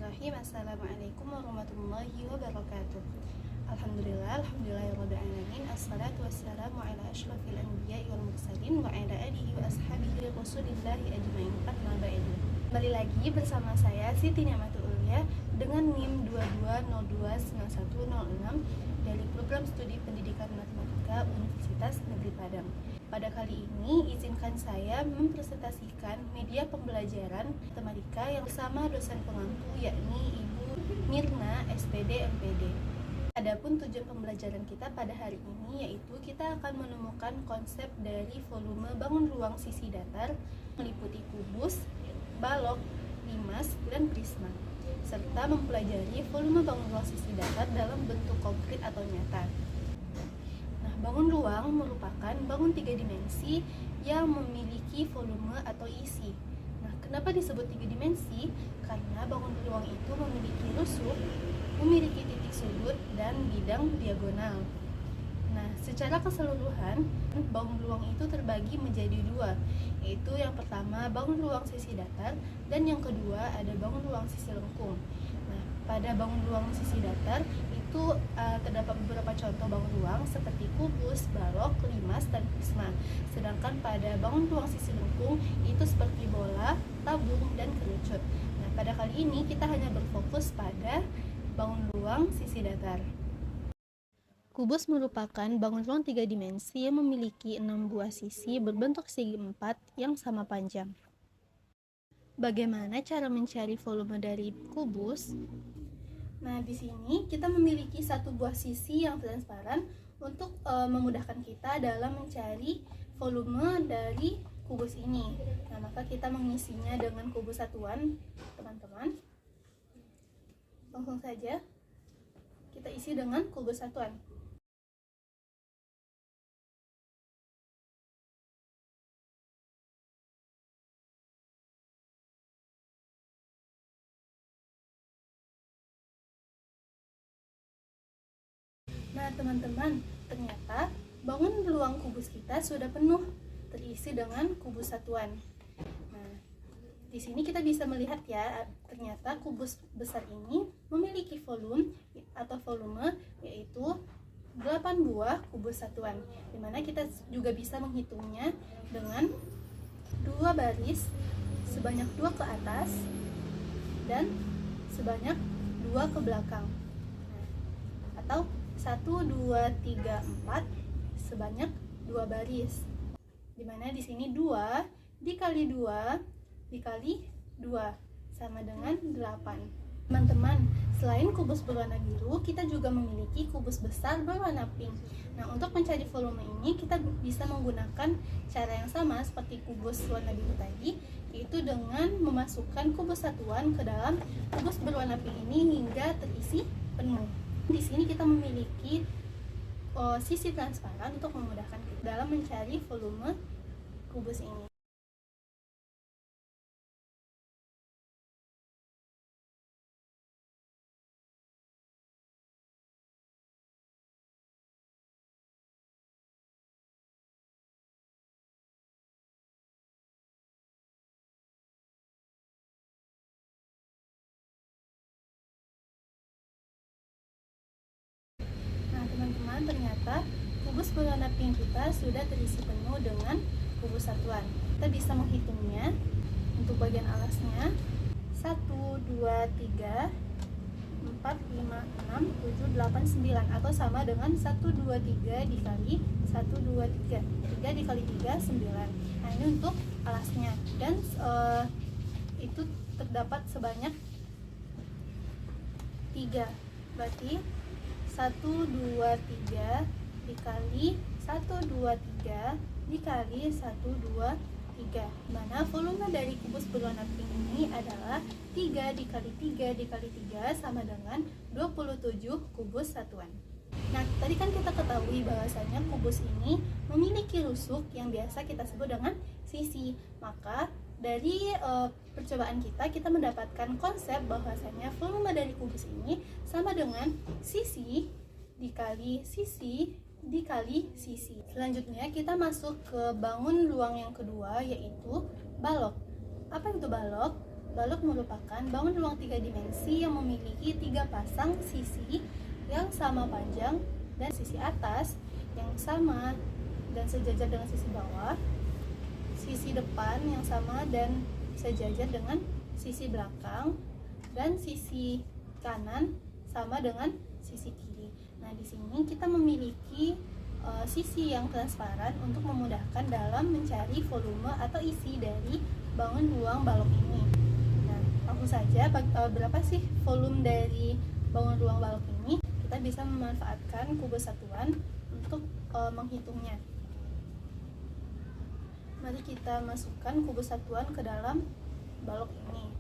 Bismillahirrahmanirrahim. Assalamualaikum warahmatullahi wabarakatuh. Alhamdulillahirrabbilalamin. Assalatu wassalamu ala asyrafil anbiya'i wal mursalin wa ala alihi wa ashabihi rasulillahi ajma'in. Amma ba'du. Kembali lagi bersama saya Siti Ni'matul Ulia dengan NIM 22029106 dari Program Studi Pendidikan Matematika Universitas Negeri Padang. Pada kali ini, izinkan saya mempresentasikan media pembelajaran matematika yang bersama dosen pengampu, yakni Ibu Mirna, SPD, MPD. Adapun tujuan pembelajaran kita pada hari ini yaitu kita akan menemukan konsep dari volume bangun ruang sisi datar meliputi kubus, balok, limas, dan prisma, serta mempelajari volume bangun ruang sisi datar dalam bentuk konkret atau nyata. Bangun ruang merupakan bangun 3 dimensi yang memiliki volume atau isi. Kenapa disebut 3 dimensi? Karena bangun ruang itu memiliki rusuk, memiliki titik sudut, dan bidang diagonal. Secara keseluruhan, bangun ruang itu terbagi menjadi dua, yaitu yang pertama bangun ruang sisi datar, dan yang kedua ada bangun ruang sisi lengkung. Pada bangun ruang sisi datar itu terdapat beberapa contoh bangun ruang seperti kubus, balok, limas, dan prisma. Sedangkan pada bangun ruang sisi lengkung itu seperti bola, tabung, dan kerucut. Pada kali ini kita hanya berfokus pada bangun ruang sisi datar. Kubus merupakan bangun ruang 3 dimensi yang memiliki 6 buah sisi berbentuk segi 4 yang sama panjang. Bagaimana cara mencari volume dari kubus? Di sini kita memiliki satu buah sisi yang transparan untuk memudahkan kita dalam mencari volume dari kubus ini. Maka kita mengisinya dengan kubus satuan, teman-teman. Langsung saja kita isi dengan kubus satuan. Teman-teman, ternyata bangun ruang kubus kita sudah penuh terisi dengan kubus satuan. Di sini kita bisa melihat ya, ternyata kubus besar ini memiliki volume yaitu 8 buah kubus satuan, dimana kita juga bisa menghitungnya dengan 2 baris sebanyak 2 ke atas dan sebanyak 2 ke belakang, atau 1, 2, 3, 4 sebanyak 2 baris, dimana di sini 2 dikali 2 dikali 2 sama dengan 8. Teman-teman, selain kubus berwarna biru, kita juga memiliki kubus besar berwarna pink. Untuk mencari volume ini kita bisa menggunakan cara yang sama seperti kubus warna biru tadi, yaitu dengan memasukkan kubus satuan ke dalam kubus berwarna pink ini hingga terisi penuh. Di sini kita memiliki sisi transparan untuk memudahkan kita dalam mencari volume kubus ini. Teman-teman, ternyata kubus berwarna pink kita sudah terisi penuh dengan kubus satuan. Kita bisa menghitungnya untuk bagian alasnya 1, 2, 3, 4, 5, 6, 7, 8, 9, atau sama dengan 1, 2, 3 dikali 1, 2, 3 3 dikali 3, 9. Ini untuk alasnya, dan itu terdapat sebanyak 3, berarti 1, 2, 3 dikali 1, 2, 3 dikali 1, 2, 3, mana volume dari kubus berwarna pink ini adalah 3 dikali 3 dikali 3 sama dengan 27 kubus satuan. Tadi kan kita ketahui bahwasanya kubus ini memiliki rusuk yang biasa kita sebut dengan sisi. Maka dari percobaan kita mendapatkan konsep bahwasanya volume dari kubus ini sama dengan sisi dikali sisi dikali sisi. Selanjutnya kita masuk ke bangun ruang yang kedua, yaitu balok. Apa itu balok? Balok merupakan bangun ruang 3 dimensi yang memiliki 3 pasang sisi yang sama panjang dan sisi atas yang sama dan sejajar dengan sisi bawah, sisi depan yang sama dan sejajar dengan sisi belakang, dan sisi kanan sama dengan sisi kiri. Nah, di sini kita memiliki sisi yang transparan untuk memudahkan dalam mencari volume atau isi dari bangun ruang balok ini. Nah, langsung saja, berapa sih volume dari bangun ruang balok ini? Kita bisa memanfaatkan kubus satuan untuk menghitungnya. Mari kita masukkan kubus satuan ke dalam balok ini.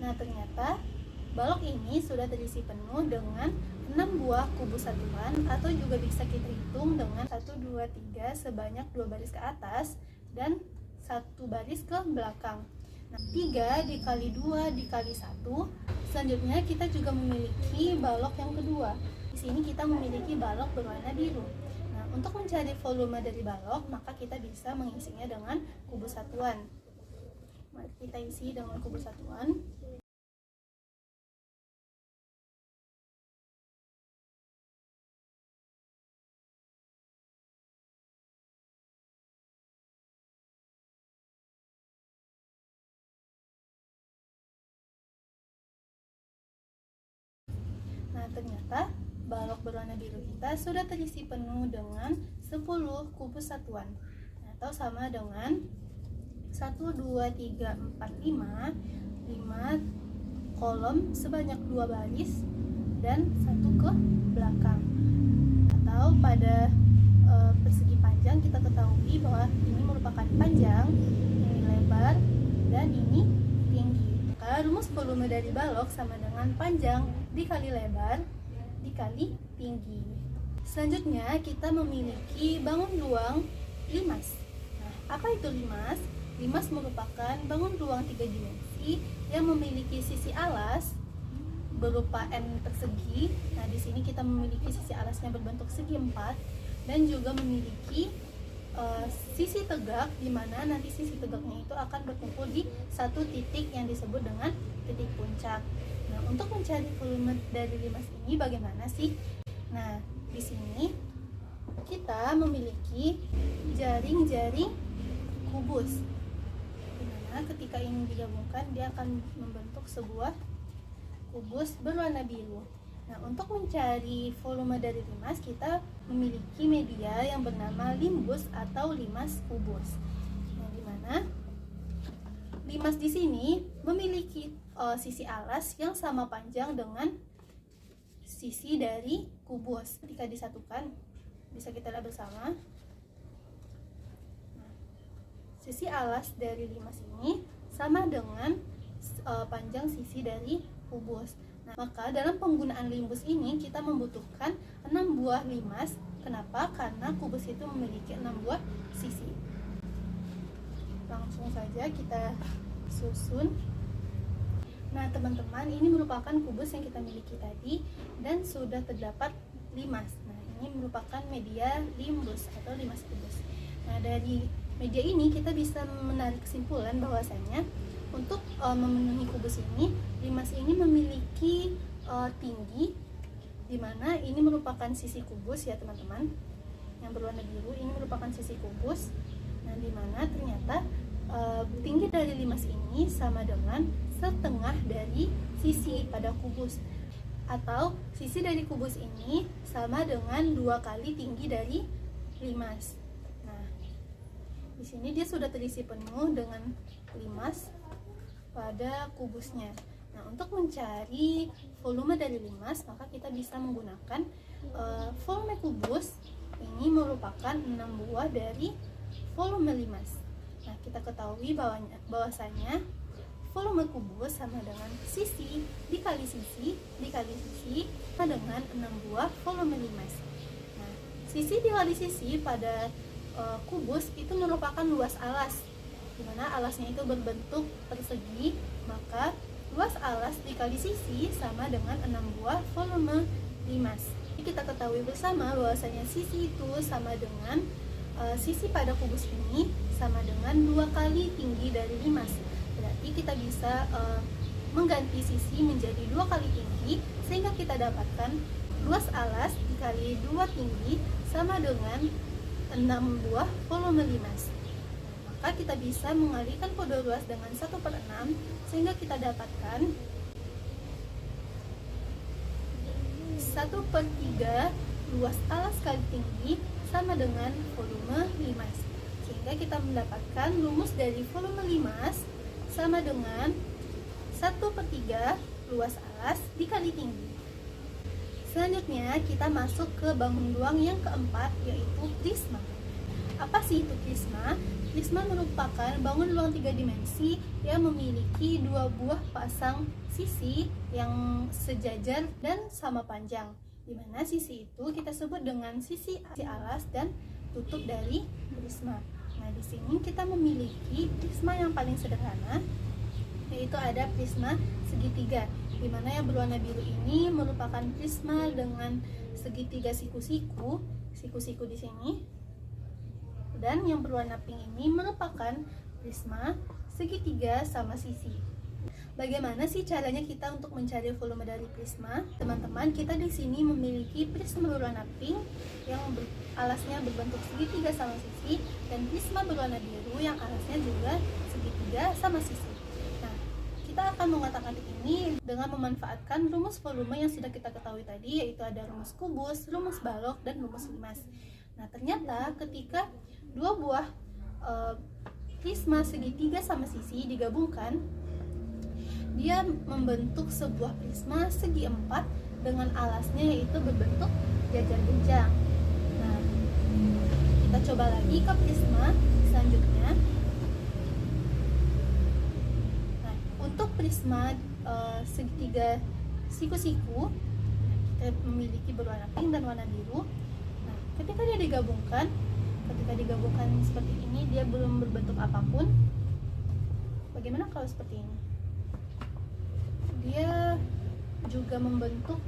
Nah, ternyata balok ini sudah terisi penuh dengan 6 buah kubus satuan, atau juga bisa kita hitung dengan 1, 2, 3 sebanyak 2 baris ke atas dan 1 baris ke belakang. Nah, 3 dikali 2 dikali 1. Selanjutnya kita juga memiliki balok yang kedua. Di sini kita memiliki balok berwarna biru. Nah, untuk mencari volume dari balok, maka kita bisa mengisinya dengan kubus satuan. Mari kita isi dengan kubus satuan. Nah, ternyata balok berwarna biru kita sudah terisi penuh dengan 10 kubus satuan, atau sama dengan 1, 2, 3, 4, 5 kolom sebanyak 2 baris dan 1 ke belakang. Atau pada persegi panjang kita ketahui bahwa ini merupakan panjang, ini lebar, dan ini tinggi. Maka rumus volume dari balok sama dengan panjang dikali lebar dikali tinggi. Selanjutnya kita memiliki bangun ruang limas. Nah, apa itu limas? Limas merupakan bangun ruang 3 dimensi yang memiliki sisi alas berupa N persegi. Nah, di sini kita memiliki sisi alasnya berbentuk segi 4 dan juga memiliki sisi tegak, di mana nanti sisi tegaknya itu akan berkumpul di satu titik yang disebut dengan titik puncak. Nah, untuk mencari volume dari limas ini bagaimana sih? Nah, di sini kita memiliki jaring-jaring kubus, dimana ketika ini digabungkan dia akan membentuk sebuah kubus berwarna biru. Nah, untuk mencari volume dari limas, kita memiliki media yang bernama limbus atau limas kubus. Nah, dimana limas di sini memiliki sisi alas yang sama panjang dengan sisi dari kubus. Ketika disatukan, bisa kita lihat bersama. Nah, sisi alas dari limas ini sama dengan panjang sisi dari kubus. Nah, maka dalam penggunaan limbus ini kita membutuhkan 6 buah limas. Kenapa? Karena kubus itu memiliki 6 buah sisi. Langsung saja kita susun. Nah, teman-teman, ini merupakan kubus yang kita miliki tadi dan sudah terdapat limas. Nah, ini merupakan media limbus atau limas kubus. Nah, dari media ini kita bisa menarik kesimpulan bahwasanya untuk memenuhi kubus ini, limas ini memiliki tinggi, di mana ini merupakan sisi kubus ya teman-teman, yang berwarna biru ini merupakan sisi kubus. Nah, di mana ternyata tinggi dari limas ini sama dengan setengah dari sisi pada kubus, atau sisi dari kubus ini sama dengan 2 kali tinggi dari limas. Nah, di sini dia sudah terisi penuh dengan limas pada kubusnya. Nah, untuk mencari volume dari limas, maka kita bisa menggunakan volume kubus. Ini merupakan 6 buah dari volume limas. Nah, kita ketahui bahwasanya volume kubus sama dengan sisi dikali sisi dikali sisi sama dengan 6 buah volume limas. Nah, sisi dikali sisi pada kubus itu merupakan luas alas, dimana alasnya itu berbentuk persegi, maka luas alas dikali sisi sama dengan 6 buah volume limas. Kita ketahui bersama bahwasanya sisi itu sama dengan sisi pada kubus ini sama dengan 2 kali tinggi dari limas. Berarti kita bisa mengganti sisi menjadi 2 kali tinggi, sehingga kita dapatkan luas alas dikali 2 tinggi sama dengan 6 buah volume limas. Maka kita bisa mengalihkan kode luas dengan 1/6, sehingga kita dapatkan 1/3 luas alas kali tinggi sama dengan volume limas. Sehingga kita mendapatkan rumus dari volume limas sama dengan 1/3 luas alas dikali tinggi. Selanjutnya kita masuk ke bangun ruang yang keempat, yaitu prisma. Apa sih itu prisma? Prisma merupakan bangun ruang 3 dimensi yang memiliki 2 buah pasang sisi yang sejajar dan sama panjang, di mana sisi itu kita sebut dengan sisi alas dan tutup dari prisma. Nah, di sini kita memiliki prisma yang paling sederhana, yaitu ada prisma segitiga, di mana yang berwarna biru ini merupakan prisma dengan segitiga siku-siku di sini, dan yang berwarna pink ini merupakan prisma segitiga sama sisi. Bagaimana sih caranya kita untuk mencari volume dari prisma? Teman-teman, kita di sini memiliki prisma berwarna pink yang alasnya berbentuk segitiga sama sisi, dan prisma berwarna biru yang alasnya juga segitiga sama sisi. Nah, kita akan mengotak-atik ini dengan memanfaatkan rumus volume yang sudah kita ketahui tadi, yaitu ada rumus kubus, rumus balok, dan rumus limas. Nah, ternyata ketika 2 buah prisma segitiga sama sisi digabungkan, dia membentuk sebuah prisma segi 4 dengan alasnya yaitu berbentuk jajar genjang. Nah, kita coba lagi ke prisma selanjutnya. Nah, untuk prisma segitiga siku-siku, kita memiliki berwarna pink dan warna biru. Nah, ketika digabungkan seperti ini, dia belum berbentuk apapun. Bagaimana kalau seperti ini? Dia juga membentuk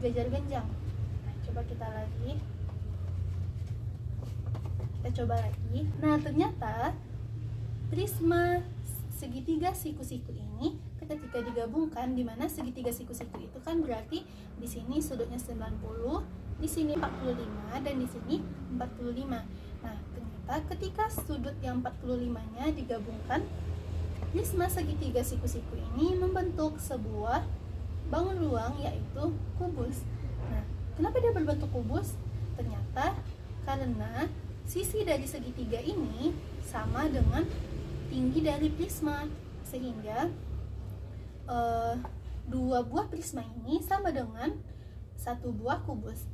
jajar genjang. Nah, coba coba lagi. Nah, ternyata prisma segitiga siku-siku ini ketika digabungkan, di mana segitiga siku-siku itu kan berarti di sini sudutnya 90, di sini 45, dan di sini 45. Nah, ternyata ketika sudut yang 45-nya digabungkan, prisma segitiga siku-siku ini membentuk sebuah bangun ruang, yaitu kubus. Nah, kenapa dia berbentuk kubus? Ternyata karena sisi dari segitiga ini sama dengan tinggi dari prisma, sehingga 2 buah prisma ini sama dengan 1 buah kubus,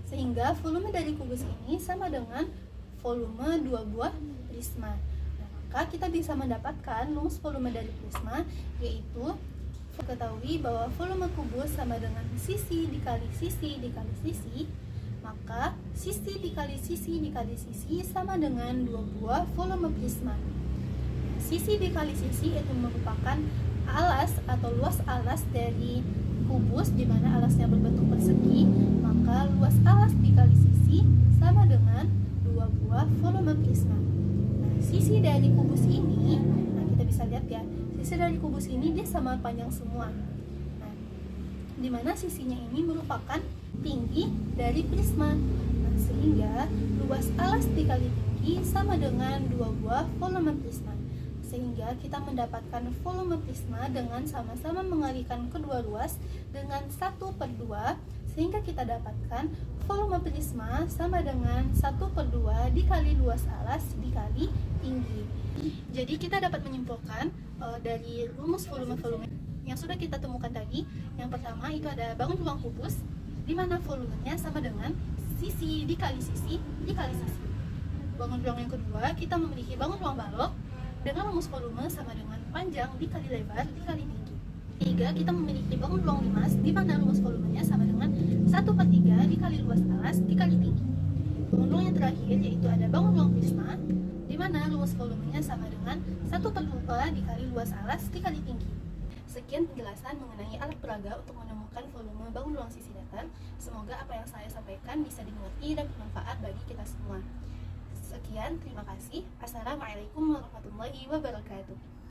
sehingga volume dari kubus ini sama dengan volume 2 buah prisma. Maka kita bisa mendapatkan rumus volume dari prisma, yaitu ketahui bahwa volume kubus sama dengan sisi dikali sisi dikali sisi, maka sisi dikali sisi sama dengan 2 buah volume prisma. Sisi dikali sisi itu merupakan alas atau luas alas dari kubus, di mana alasnya berbentuk persegi, maka luas alas dikali sisi sama dengan 2 buah volume prisma. Sisi dari kubus ini, nah kita bisa lihat ya, sisi dari kubus ini dia sama panjang semua. Nah, dimana sisinya ini merupakan tinggi dari prisma. Nah, sehingga luas alas dikali tinggi sama dengan 2 buah volume prisma. Sehingga kita mendapatkan volume prisma dengan sama-sama mengalihkan kedua ruas dengan 1/2, sehingga kita dapatkan volume prisma sama dengan 1/2 dikali luas alas dikali tinggi. Jadi kita dapat menyimpulkan dari rumus volume yang sudah kita temukan tadi. Yang pertama itu ada bangun ruang kubus, di mana volumenya sama dengan sisi dikali sisi dikali sisi. Bangun ruang yang kedua, kita memiliki bangun ruang balok dengan rumus volume sama dengan panjang dikali lebar dikali tinggi. Ketiga, kita memiliki bangun ruang limas, di mana rumus volumenya sama dengan 1/3 dikali luas alas dikali tinggi. Bangun ruang yang terakhir yaitu ada bangun ruang prisma, di mana rumus volumenya sama dengan 1/2 dikali luas alas dikali tinggi. Sekian penjelasan mengenai alat peraga untuk menemukan volume bangun ruang sisi datar. Semoga apa yang saya sampaikan bisa dimengerti dan bermanfaat bagi kita semua. Sekian, terima kasih. Assalamualaikum warahmatullahi wabarakatuh.